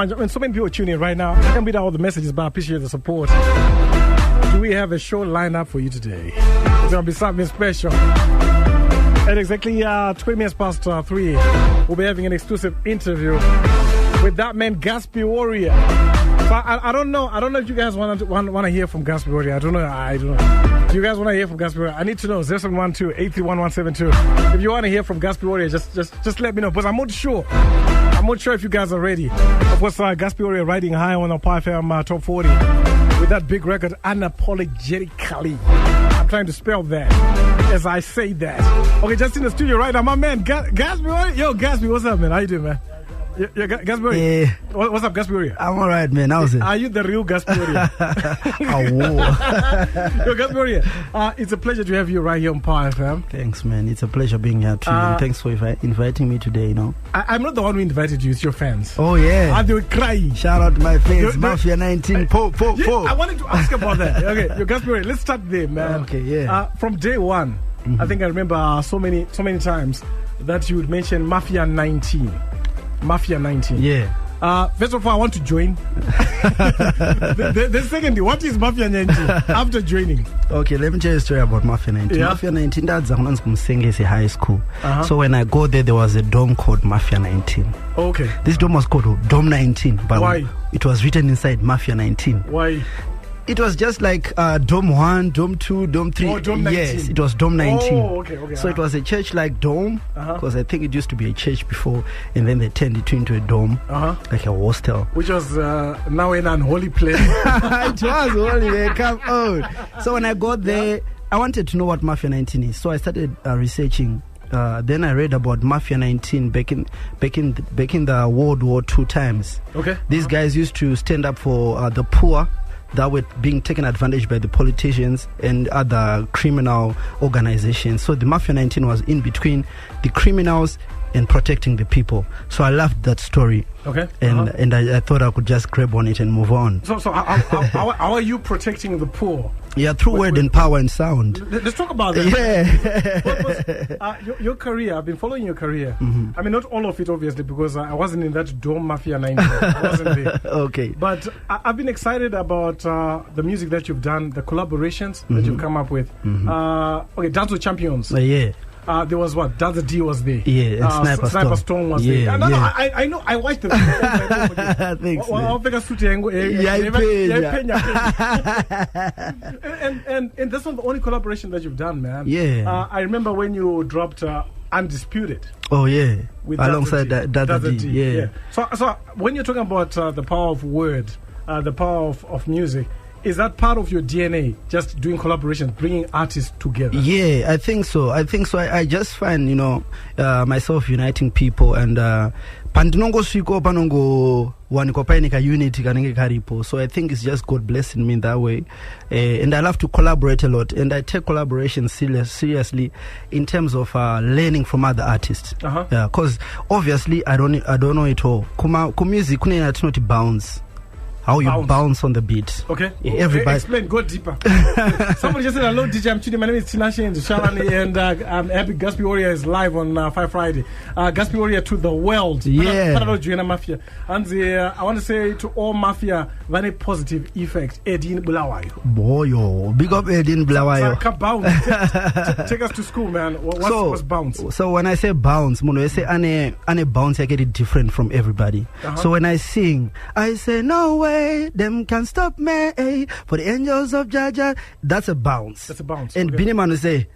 When so many people are tuning in right now, I can't read out all the messages, but I appreciate the support. Do we have a show lined up for you today? It's going to be something special. At exactly 20 minutes past 3, we'll be having an exclusive interview with that man, Guspy Warrior. So I don't know. I don't know if you guys want to hear from Guspy Warrior. I don't know. Do you guys want to hear from Guspy Warrior? I need to know. 0712-831-172. If you want to hear from Guspy Warrior, just let me know. Because I'm not sure. I'm not sure if you guys are ready. Of course, Guspy Warrior riding high on our Powerfm top 40 with that big record, unapologetically. I'm trying to spell that as I say that. Okay, just in the studio right now, my man, Guspy Warrior. Yo, Guspy, what's up, man? How you doing, man? Yeah, Guspy Warrior. Yeah. What's up, Guspy Warrior? I'm alright, man. How's it? Are you the real Guspy Warrior? Yo, Guspy Warrior, it's a pleasure to have you right here on Powerfm. Thanks, man. It's a pleasure being here too. And thanks for inviting me today, you know. I'm not the one who invited you, it's your fans. Oh, yeah. And they were crying. Shout out to my fans, Mafia 19. Po. I wanted to ask about that. Okay, yo, Guspy Warrior, let's start there, man. Okay, yeah. From day one, I think I remember so many times that you would mention Mafia 19. Mafia 19. Yeah. First of all, I want to join. the secondly, what is Mafia 19 after joining? Okay, let me tell you a story about Mafia 19. Yeah. Mafia 19, that's Sengesi High School. So when I go there was a dorm called Mafia 19. Okay. This dorm was called Dom 19. But why? It was written inside Mafia 19. Why? It was just like Dome 1, Dome 2, Dome 3. Oh, Dome 19. Yes, it was Dome 19. Oh, okay. So it was a church like dome, because I think it used to be a church before, and then they turned it into a dome, like a hostel. Which was now an unholy place. It was holy, come on. So when I got there, I wanted to know what Mafia 19 is. So I started researching. Then I read about Mafia 19 back in the World War II times. Okay. These guys used to stand up for the poor that were being taken advantage by the politicians and other criminal organizations. So the Mafia 19 was in between the criminals and protecting the people. So I loved that story. Okay. And I thought I could just grab on it and move on. So how are you protecting the poor? Yeah, through word and power and sound. Let's talk about that. Yeah. Your career, I've been following your career. I mean, not all of it, obviously, because I wasn't in that Dome Mafia 19. I wasn't there. Okay. But I've been excited about the music that you've done, the collaborations that you've come up with. Okay, Dance with Champions. Yeah. There was what? Dazza D was there. Yeah, and Sniper Stone was there. No, I know. I watched the video. Thanks, and that's not the only collaboration that you've done, man. Yeah. I remember when you dropped Undisputed. Oh, yeah. With alongside Dazza D. Yeah. So when you're talking about the power of word, the power of music, is that part of your DNA, just doing collaborations, bringing artists together? Yeah, I think so. I just find, myself uniting people and pandinongo swiko panongo wanikopanika unity kanenge karipo. So I think it's just God blessing me in that way. And I love to collaborate a lot, and I take collaboration seriously in terms of learning from other artists. Yeah, because obviously I don't know it all. Kuma music kuna not bounce. How you bounce on the beat. Okay. Everybody. Explain, go deeper. Somebody just said, hello, DJ, I'm Chidi. My name is Tinashe and Shalani, and I'm happy Guspy Warrior is live on 5 Friday. Guspy Warrior to the world. Yeah. Mafia. And I want to say to all Mafia, very positive effect. Edin Bulawayo. Boyo. Big up Edin Bulawayo. Take us to school, man. What's bounce? So when I say bounce, I say ane bounce, I get it different from everybody. So when I sing, I say, no way. Them can stop me, for the angels of Jaja. That's a bounce. That's a bounce. And Biniman will say,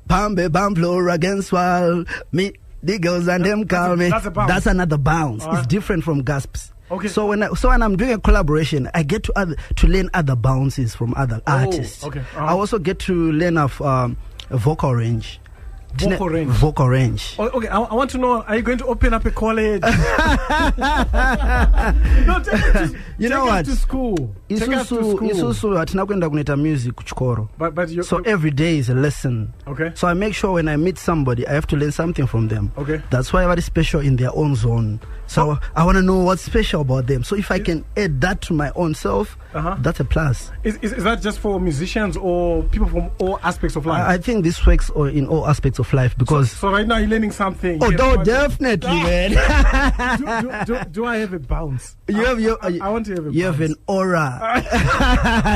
Bambe Bamblor against wall. Me, the girls and them call me. That's a bounce. That's another bounce. It's different from gasps. Okay. So when I'm doing a collaboration, I get to learn other bounces from other artists. Okay. I also get to learn of vocal range. Vocal range. Oh, okay, I want to know, are you going to open up a college? No, take us to school. Music so every day is a lesson. Okay. So I make sure when I meet somebody, I have to learn something from them. Okay. That's why everybody's special in their own zone. So I want to know what's special about them. So if I can add that to my own self, that's a plus. Is that just for musicians or people from all aspects of life? I think this works in all aspects of of life because. So right now you're learning something. Oh, no, definitely, man. do I have a bounce? I want to have a bounce. You have an aura.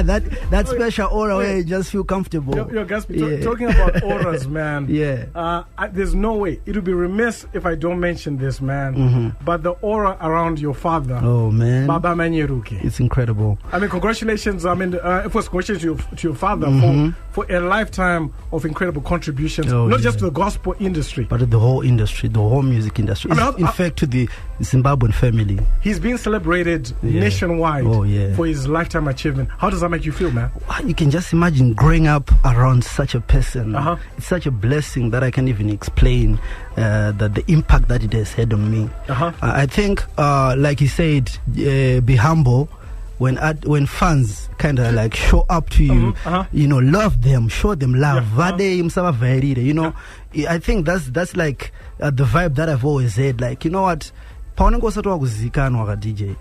that special aura where you just feel comfortable. Yo, Guspy, talking about auras, man. Yeah. There's no way. It would be remiss if I don't mention this, man. But the aura around your father. Oh, man. Baba Manyeruke. It's incredible. I mean, congratulations. I mean, first, congratulations to your father for a lifetime of incredible contributions, not just to the gospel industry, but to the whole industry, the whole music industry. In fact, to the Zimbabwean family. He's being celebrated nationwide for his lifetime achievement. How does that make you feel, man? You can just imagine growing up around such a person. It's such a blessing that I can't even explain the impact that it has had on me. I think, like he said, be humble. When fans kind of like show up to you, love them, show them love. I think that's like the vibe that I've always had. Like, you know what? Paunengosatwa kuzikanwa ka DJ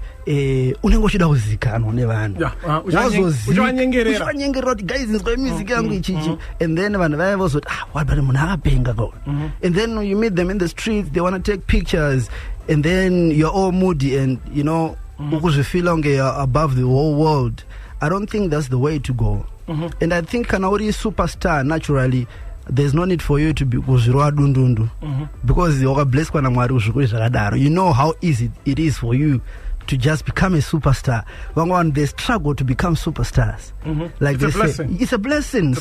unengoshida kuzikanwa nevanhu wazonyengerera kuti guys nzwa music yangu ichichi and then vanhu vaya vozoti wabari munhu akapenga go and then you meet them in the streets, they want to take pictures and then you're all moody and ukuzvifila unge you're above the whole world. I don't think that's the way to go. And I think kana uri superstar naturally there's no need for you to be kuzvirwa dundundu because wakablesswa namwari kuzvikuri zvakadaro. You know how easy it is for you to just become a superstar. One they struggle to become superstars. Like it's they say, it's a blessing.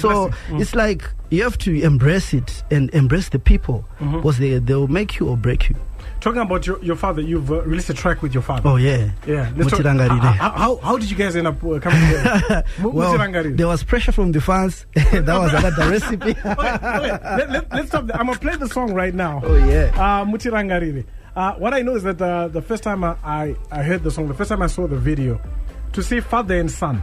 It's like you have to embrace it and embrace the people because they will make you or break you. Talking about your father, you've released a track with your father. Oh, yeah. Yeah. How did you guys end up coming together? Well, there was pressure from the fans. That was another recipe. Let's stop there. I'm going to play the song right now. Oh, yeah. Mutirangariri. What I know is that the first time I heard the song, the first time I saw the video, to see father and son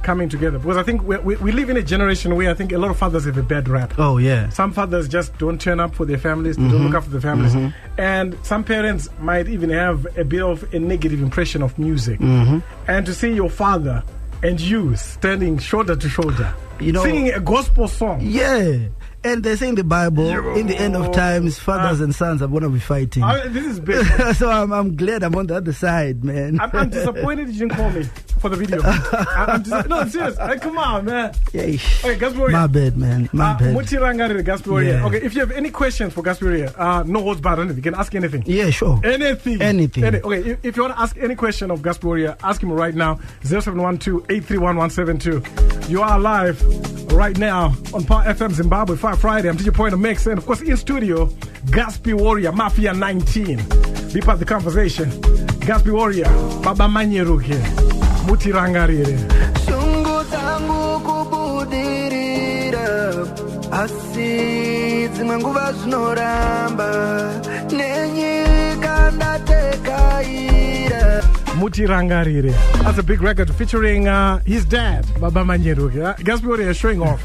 coming together, because I think we live in a generation where I think a lot of fathers have a bad rap. Oh, yeah. Some fathers just don't turn up for their families, they don't look after their families. And some parents might even have a bit of a negative impression of music. And to see your father and you standing shoulder to shoulder, singing a gospel song. Yeah. And they say in the Bible, in the end of times, fathers and sons are going to be fighting. This is big. So I'm glad I'm on the other side, man. I'm disappointed you didn't call me for the video. No, I'm serious. Come on, man. Okay, Guspy. My bad, man. My bad. Mutirangariri, Guspy. Yeah. Okay, if you have any questions for Guspy, no holds barred on it. You can ask anything. Yeah, sure. Anything. Okay, if you want to ask any question of Guspy, ask him right now. 0712-831-172. You are live right now on Powerfm Zimbabwe. Friday, I'm DJ Point of Mix, and of course in studio, Guspy Warrior, Mafia 19. Be part of the conversation. Guspy Warrior, Baba Manyeruke, Mutirangariri. Shungu tangu kubudirira, asidzi manguva zvinoramba, nenyika ndatekaira. Mutirangariri. That's a big record featuring his dad, Baba Manyeruke. Guspy Warrior, you're showing off.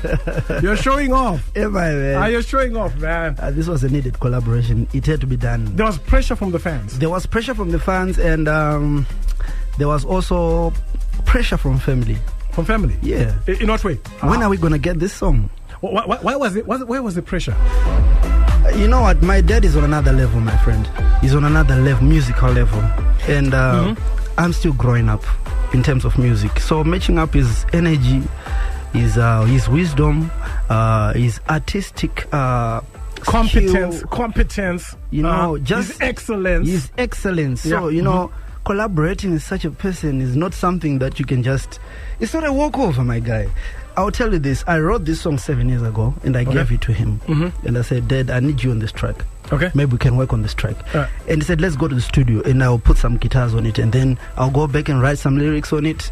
You're showing off. Am I, man? You're showing off, man. This was a needed collaboration. It had to be done. There was pressure from the fans. There was pressure from the fans, and there was also pressure from family. From family? Yeah. In what way? When are we going to get this song? Why was it? Where was the pressure? You know what? My dad is on another level, my friend. He's on another level, musical level. And I'm still growing up in terms of music. So matching up his energy, his wisdom, his artistic competence, just his excellence. His excellence. So, collaborating with such a person is not something that you can just... It's not a walkover, my guy. I'll tell you this. I wrote this song 7 years ago, and I gave it to him. And I said, Dad, I need you on this track. Okay. Maybe we can work on this track. And he said, let's go to the studio, and I'll put some guitars on it, and then I'll go back and write some lyrics on it.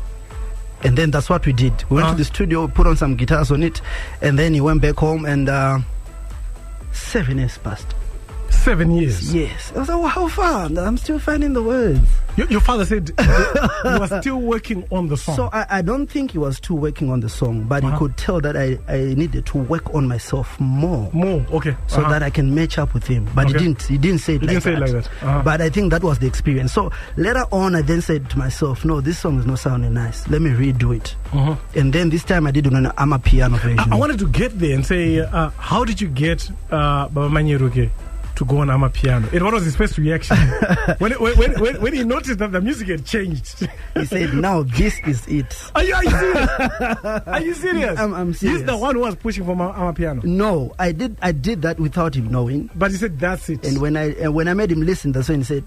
And then that's what we did. We went to the studio, put on some guitars on it, and then he went back home, and 7 years passed. 7 years? Yes. I was like, well, how far? I'm still finding the words. Your father said he was still working on the song. So I don't think he was still working on the song, but he could tell that I needed to work on myself more. Okay. So that I can match up with him. But he didn't say it like that. But I think that was the experience. So later on, I then said to myself, no, this song is not sounding nice. Let me redo it. And then this time I did it on an amapiano version. I wanted to get there and say, how did you get Baba Manyeruke to go on amapiano? And what was his first reaction when he noticed that the music had changed? He said, now this is it. Are you serious? Are you serious? I'm serious. He's the one who was pushing for amapiano. No, I did that without him knowing. But he said, that's it. And when I made him listen, that's when he said,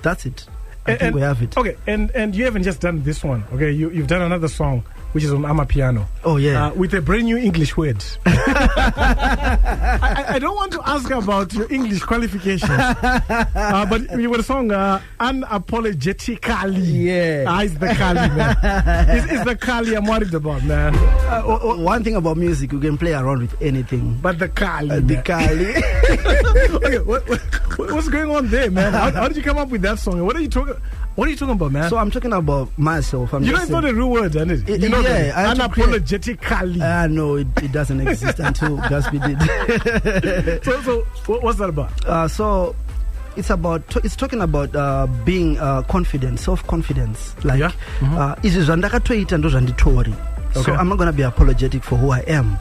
that's it. I think we have it. Okay, and you haven't just done this one. Okay, you've done another song which is on amapiano. Oh yeah, with a brand new English word. I don't want to ask about your English qualifications, but you were a song unapologetically. Yeah, it's the Kali, man. It's the Kali I'm worried about, man. One thing about music, you can play around with anything, but the Kali, the Kali. Okay, what's going on there, man? How did you come up with that song? What are you talking about, man? So I'm talking about myself. You know it's not a real word, isn't it? You know, unapologetically. No, it doesn't exist until Guspy did. So what's that about? So it's talking about being confident, self-confidence. Like, So I'm not gonna be apologetic for who I am.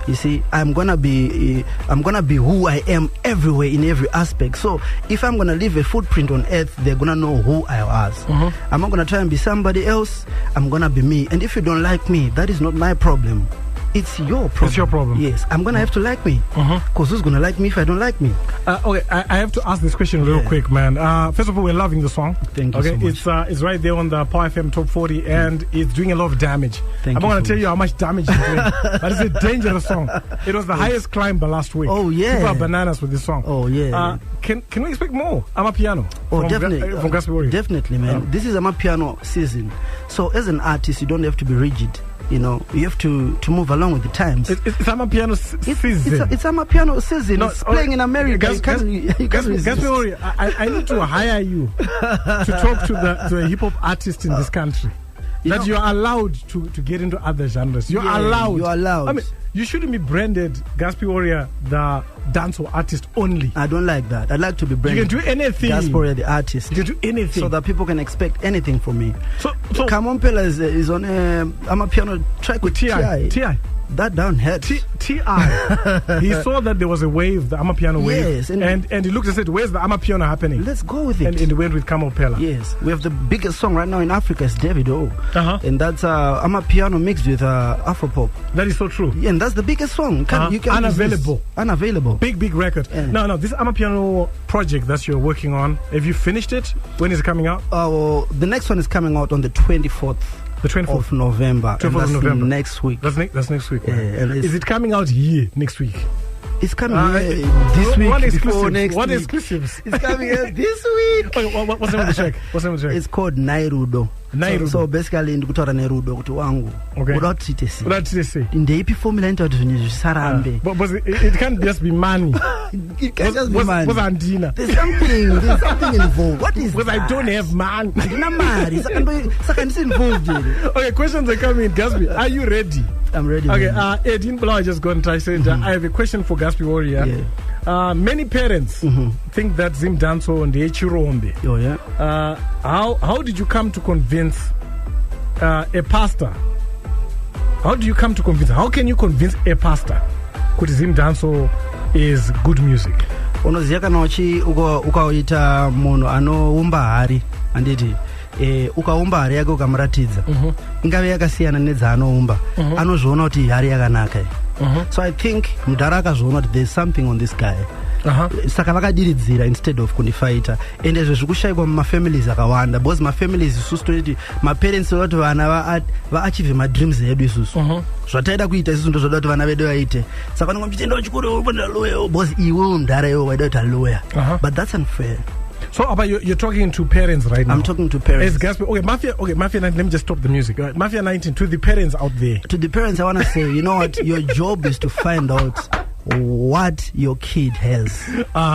You see, I'm gonna be who I am everywhere in every aspect. So if I'm gonna leave a footprint on earth, they're gonna know who I was. I'm not gonna try and be somebody else. I'm gonna be me. And if you don't like me, that is not my problem. It's your problem. It's your problem. Yes, I'm gonna have to like me. Because who's gonna like me if I don't like me? Okay, I have to ask this question real quick, man. First of all, we're loving the song. Thank you so much. It's right there on the Powerfm Top 40, and it's doing a lot of damage. I'm not gonna tell you how much damage it's doing, but it's a dangerous song. It was the highest climber last week. Oh yeah, people are bananas with this song. Oh yeah. Can we expect more Amapiano? Definitely. From Guspy Warrior? Definitely, man. This is Amapiano season. So as an artist, you don't have to be rigid. You know, you have to move along with the times. It's Amapiano season. It's Amapiano season. No, it's playing in America. Guspy Warrior, I need to hire you to talk to a hip hop artist in this country. That you are allowed to get into other genres. You're allowed. You're allowed. I mean, you shouldn't be branded Guspy Warrior, the dancehall artist only. I don't like that. I'd like to be branded. You can do anything. Guspy Warrior, the artist. You can do anything. So that people can expect anything from me. So Come On Pella is on Amapiano track with T.I. That down hurt. T.I. He saw that there was a wave, the Amapiano wave. Yes. And he looked and said, where's the Amapiano happening? Let's go with it. And he went with Come On Pella. Yes. We have the biggest song right now in Africa is Davido. And that's Amapiano mixed with Afropop. That is so true. Yeah, and that's the biggest song. You can Unavailable. Big record. Yeah. No, this Amapiano project that you're working on, have you finished it? When is it coming out? The next one is coming out on the 24th. The 24th of November. 24th of November. Next week. That's next week. Is it coming out here next week? It's coming this week. What exclusives? It's coming this week. What's the name of the track? It's called Nairudo. So basically ndikutaura nerudo kuti wangu without titesi ndeipi formula into kuti zvinhu zvisarambe. But it can't just be money. It can't just be money. There's something involved. What is because I don't have money. Ndina mari saka ndisi involved. Okay, questions are coming. Guspy, are you ready? I'm ready. Okay, Edin Blau just got in touch saying I have a question for Guspy Warrior. Many parents think that Zim Danso and the Echirombe. Oh yeah. How did you come to convince a pastor? How do you come to convince? How can you convince a pastor that Zim Danso is good music? Unoziya kana ukaita munhu anoumba hari anditi ukaumba hari yake ukamuratidza ingave yakasiyana nedzaanoumba anozviona kuti hari yakanaka. So I think mudhara akazviona kuti there's something on this guy. Saka vakadiridzira instead of kundifaita. And ezvo zvikushaikwa mumafamilies akawanda because mafamilies isusu toniti maparents vati vana vaachieve madreams edu isusu zvataida kuita isusu ndozvoda kuti vana vedu vaite. Saka vanongomchitenda uchikuru ubanda lawyer because iwe mudhara iwe waida kuti lawyer. But that's unfair. So, but you're talking to parents right now. I'm talking to parents. Mafia 19, let me just stop the music. Mafia 19, to the parents out there. To the parents, I want to say, you know what? Your job is to find out what your kid has.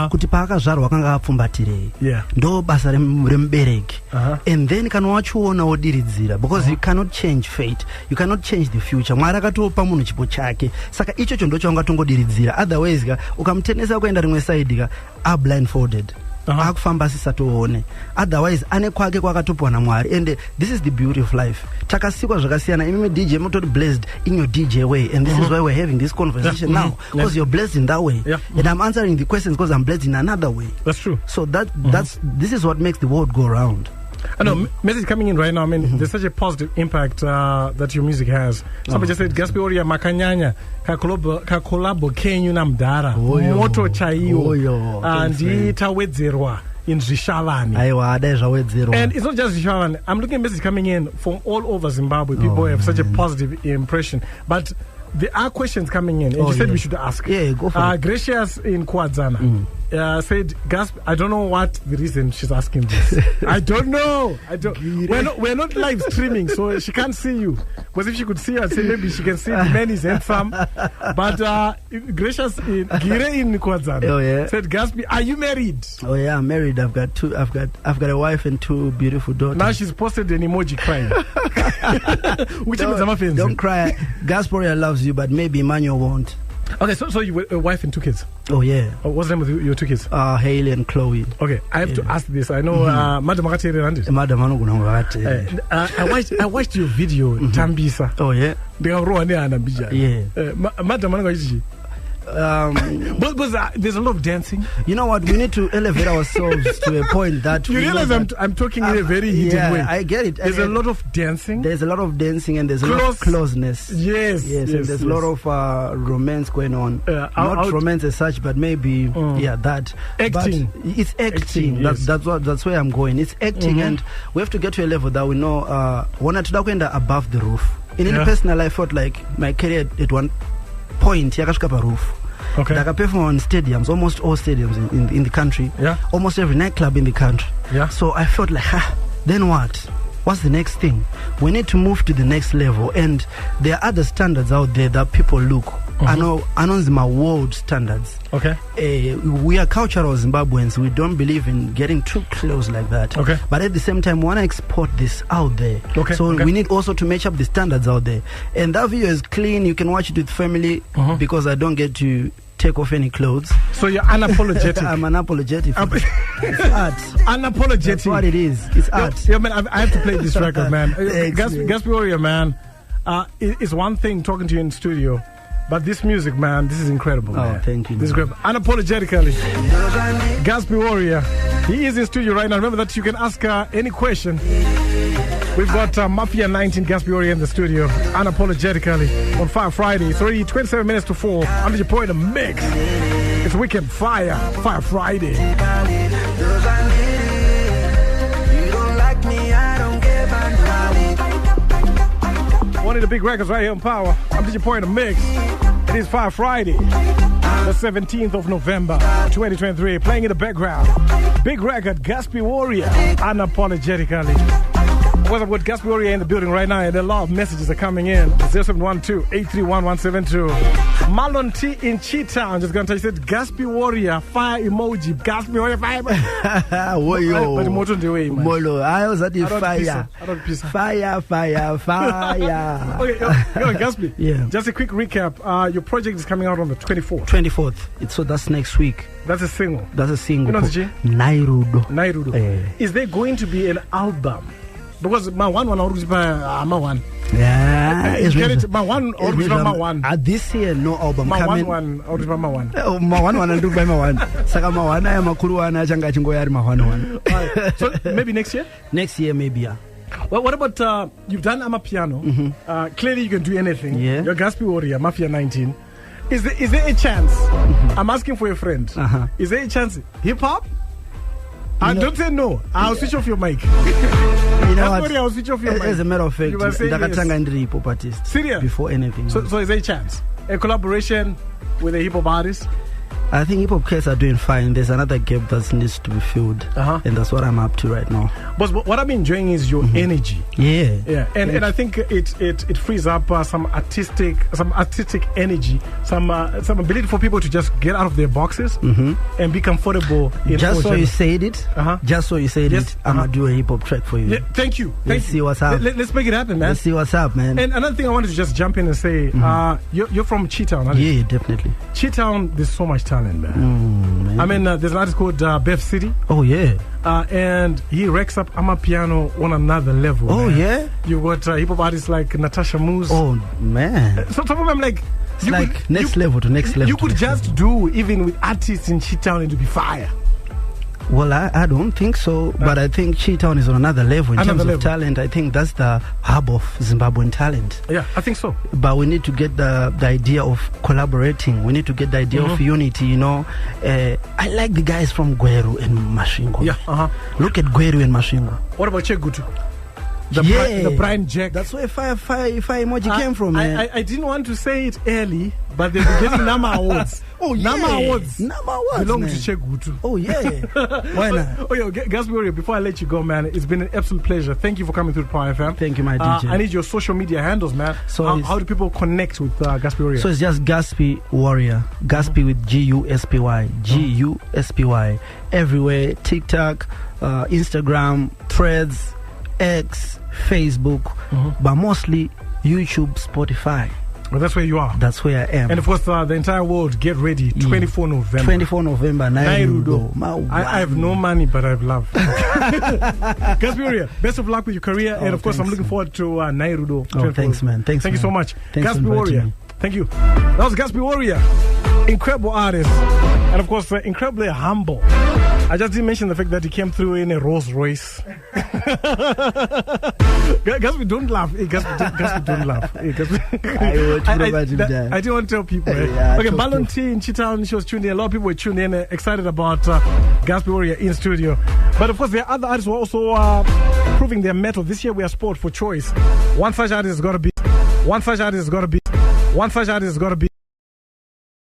Kuti paakazvarwa akanga apfumbatirei. Ndo basa remubereki. And then kana wachiona wodiridzira, because you cannot change fate, you cannot change the future. Mwari akatopa munhu chipo chake, saka ichocho ndo chaungatongodiriddzira. Otherwise ukamtenesa kuenda rimwe side ka blindfolded. Akufamba asisatoone. Otherwise ane kwake kwakatopwa naMwari. And this is the beauty of life. Takasikwa zvakasiyana. Imimi DJ mototi blessed in your DJ way, and this is why we're having this conversation now, because you're blessed in that way, and I'm answering the questions because I'm blessed in another way. That's true. So this is what makes the world go round. I know, message coming in right now. I mean, there's such a positive impact that your music has. Somebody just said, Guspy Warrior makanyanya kakolabo kenyu namdara moto chaiyo and tawedzerwa in Zvishavani. And it's not just Zvishavani. I'm looking at messages coming in from all over Zimbabwe. People have such a positive impression, but there are questions coming in, and you said we should ask. Yeah, go for it. Gracious in Kwadzana said, Gasp, I don't know what the reason she's asking this. I don't know. We're not live streaming, so she can't see you. Because if she could see you, I'd say maybe she can see the man is handsome. But Gracious in Gire in Kwadzana said, Gaspy, are you married? Oh yeah, I'm married. I've got a wife and 2 beautiful daughters. Now she's posted an emoji crying. Don't cry. Gaspy loves you, but maybe Emmanuel won't. Okay, so you were a wife and 2 kids. Oh yeah. What's the name of your 2 kids? Haley and Chloe. Okay, I have to ask this. I know Madam Makateri Randis. I watched your video, Tambisa. Oh yeah. Madam Makateri. But there's a lot of dancing. You know what? We need to elevate ourselves to a point that you realize I'm talking in a very hidden way. I get it. There's a lot of dancing. There's a lot of dancing, and there's a lot of closeness. Yes. And there's a lot of romance going on. Not romance as such, but maybe that acting. But it's acting. That's where I'm going. It's acting, and we have to get to a level that we know. When I above the roof. In any personal life, I felt like my career at one point yakasvika roof. Okay. Like I perform on stadiums, almost all stadiums in the country. Almost every nightclub in the country. So I felt like, then what? What's the next thing? We need to move to the next level, and there are other standards out there that people look. I know my world standards. Okay. We are cultural Zimbabweans. We don't believe in getting too close like that. Okay. But at the same time, we want to export this out there. Okay. So we need also to match up the standards out there. And that video is clean. You can watch it with family because I don't get to take off any clothes. So you're unapologetic. I'm unapologetic. It's art. Unapologetic. That's what it is. It's art. Yeah, man, I have to play this record, man. Guspy Warrior, man. It's one thing talking to you in studio, but this music, man, this is incredible. Man. Thank you. This is incredible. Unapologetically. Guspy Warrior. He is in studio right now. Remember that you can ask any question. We've got Mafia 19 Guspy Warrior in the studio. Unapologetically on Fire Friday. It's already 27 minutes to 4. I'm DJ Point a mix. It's weekend Fire Friday. One of the big records right here on Power. I'm DJ Point a mix. It is Fire Friday, the 17th of November, 2023. Playing in the background. Big record, Guspy Warrior. Unapologetically. What's up with Guspy Warrior in the building right now, and a lot of messages are coming in. 0712-831-172. Marlon T in Cheetown just gonna tell you, said Guspy Warrior fire emoji. Guspy Warrior fire. But the motor the way, man. Molo, I was at the fire. Fire. Okay, yo, Guspy. Yeah. Just a quick recap. Your project is coming out on the 24th. 24th. So that's next week. That's a single. You know the G? Nairudo. Is there going to be an album? Because my one already by my one. Yeah, it's get it. My one already by my one. This year no album my coming. One already by my one. Oh, my one and do by my one. Saka my one. I am a kuruana changa chingo yari my one. So maybe next year. Next year maybe. Yeah. Well, what about you've done Amapiano? Clearly you can do anything. Yeah. You're Guspy Warrior, Mafia 19. Is there a chance? I'm asking for a friend. Is there a chance hip hop? Don't say no. I'll switch off your mic. You know what? I'll switch off your mic. As a matter of fact, hip hop artist. Serious? Before anything. So is there a chance? A collaboration with a hip hop artist? I think hip hop cats are doing fine. There's another gap that needs to be filled, and that's what I'm up to right now. But what I'm enjoying is your energy. Yeah. And I think it frees up some artistic energy, some ability for people to just get out of their boxes and be comfortable. Just so you said it. Just so you said it. I'm gonna do a hip hop track for you. Yeah, thank you. Let's see what's up. Let's make it happen, man. Let's see what's up, man. And another thing I wanted to just jump in and say, you're from Cheetown, aren't you? Yeah, definitely. Cheetown, there's so much talent, man. I mean, there's an artist called Bev City. Oh, yeah. And he racks up Amapiano on another level. Oh, man. yeah? You got hip hop artists like Natasha Moose. Oh, man. So some of them, like... It's like next level to next level. You could just do, even with artists in Cheetown, it would be fire. Well, I don't think so, but I think Cheetown is on another level in terms of talent. I think that's the hub of Zimbabwean talent. Yeah, I think so. But we need to get the idea of collaborating. We need to get the idea of unity, you know. I like the guys from Gweru and Mashingo. Yeah, Look at Gweru and Mashingo. What about Chegutu? The Brian Jack. That's where Fire emoji came from, man. I didn't want to say it early, but they'll be getting Nama Awards. Oh, yeah. Nama Awards belong man. to Chegutu. Oh, yeah. Why not? Oh, yo, Guspy, before I let you go, man, it's been an absolute pleasure. Thank you for coming through Powerfm. Thank you, my DJ. I need your social media handles, man. So how do people connect with Guspy? So it's just Guspy Warrior. Guspy with Guspy. Guspy. Everywhere. TikTok, Instagram, Threads, X, Facebook, but mostly YouTube, Spotify. Well, that's where you are. That's where I am. And of course, the entire world, get ready. 24 November. 24 November, Nairudo. I have no money, but I have love. Guspy, best of luck with your career. And of course, I'm looking forward to Nairudo. Oh, thanks, man. Thank you so much. Guspy Warrior. Thank you. That was Guspy Warrior. Incredible artist. And of course, incredibly humble. I just didn't mention the fact that he came through in a Rolls Royce. Guspy, don't laugh. Guspy, don't laugh. I didn't want to tell people. Okay, Balon T in Cheetown, she was tuned in. A lot of people were tuned in, excited about Guspy Warrior in studio. But of course, there are other artists who are also proving their mettle. This year, we are sport for choice. One such artist has got to be.